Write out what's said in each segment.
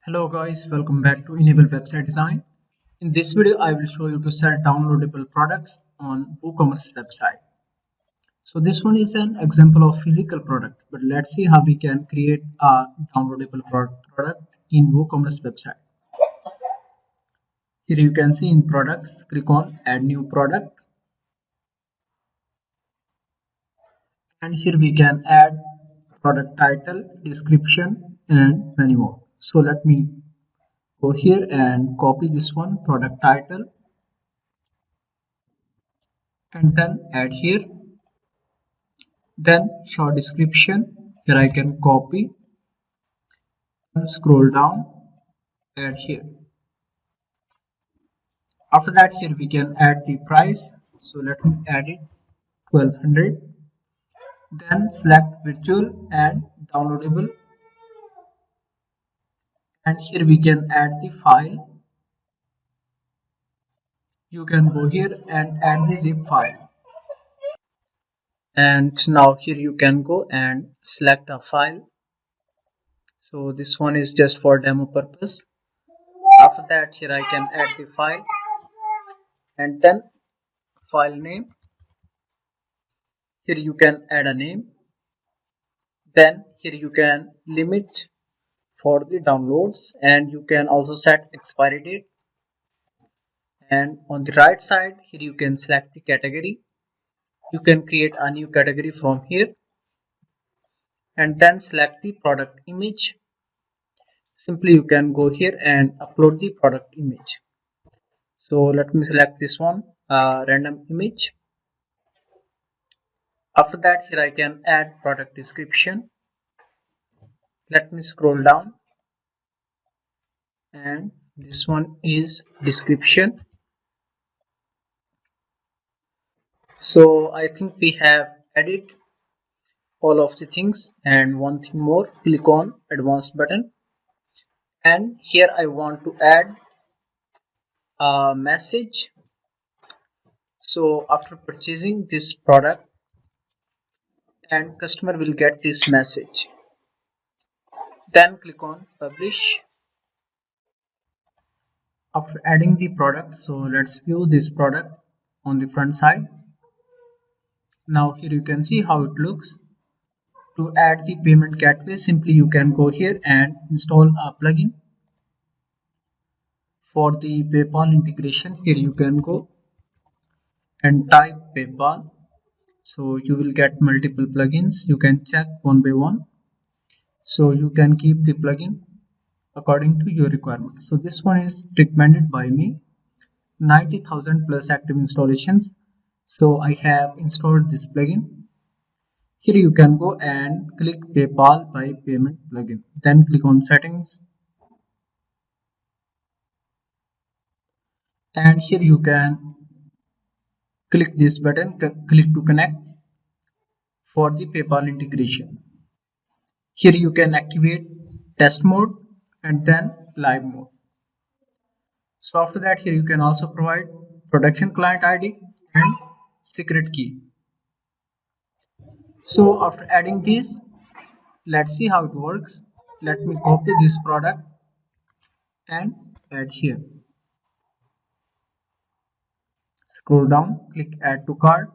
Hello guys, welcome back to Enable Website Design. In this video, I will show you to sell downloadable products on WooCommerce website. So this one is an example of physical product, but let's see how we can create a downloadable product in WooCommerce website. Here you can see in products, click on add new product, and here we can add product title, description, and many more. So let me go here and copy this one product title and then add here. Then short description, here I can copy and scroll down, add here. After that, here we can add the price. So let me add it 1200. Then select virtual and downloadable, and here we can add the file. You can go here and add the zip file, and now here you can go and select a file. So this one is just for demo purpose. After that, here I can add the file and then file name. Here you can add a name. Then here you can limit for the downloads, and you can also set expiry date. And on the right side, here you can select the category. You can create a new category from here and then select the product image. Simply you can go here and upload the product image. So let me select this one, random image. After that, here I can add product description. Let me scroll down, and this one is description. So I think we have added all of the things, and one thing more, click on advanced button, and here I want to add a message. So after purchasing this product, and customer will get this message. Then click on publish. After adding the product, so let's view this product on the front side. Now here you can see how it looks. To add the payment gateway, simply you can go here and install a plugin. For the PayPal integration, here you can go and type PayPal. So you will get multiple plugins. You can check one by one. So you can keep the plugin according to your requirements. So this one is recommended by me, 90,000 plus active installations. So I have installed this plugin. Here you can go and click PayPal by payment plugin. Then click on settings. And here you can click this button, click to connect for the PayPal integration. Here you can activate test mode and then live mode. So after that, here you can also provide production client ID and secret key. So after adding this, let's see how it works. Let me copy this product and add here. Scroll down, click add to cart,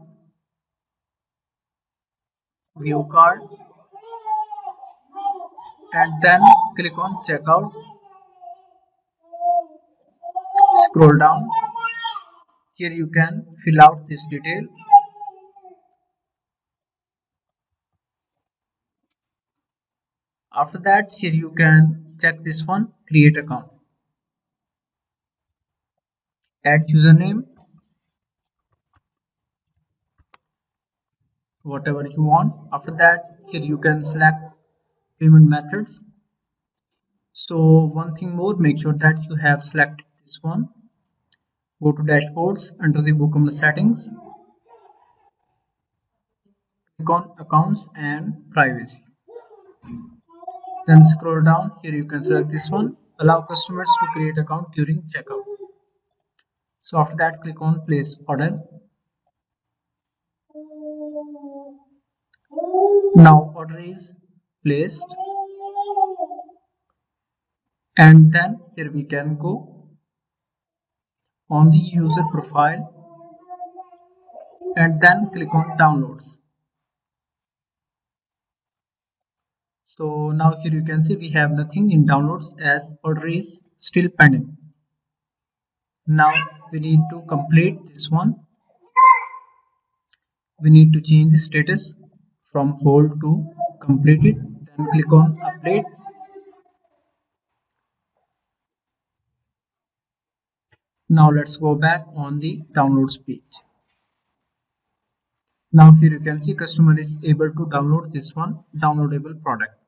view cart, and then click on checkout. Scroll down. Here you can fill out this detail. After that, here you can check this one, create account. Add username, whatever you want. After that, here you can select payment methods. So one thing more, make sure that you have selected this one. Go to dashboards under the WooCommerce settings. Click on accounts and privacy. Then scroll down. Here you can select this one. Allow customers to create account during checkout. So after that, click on place order. Now order is placed, And then here we can go on the user profile and then click on downloads. So now here you can see we have nothing in downloads as order is still pending. Now we need to complete this one. We need to change the status from hold to completed. Then click on update. Now let's go back on the downloads page. Now here you can see customer is able to download this one downloadable product.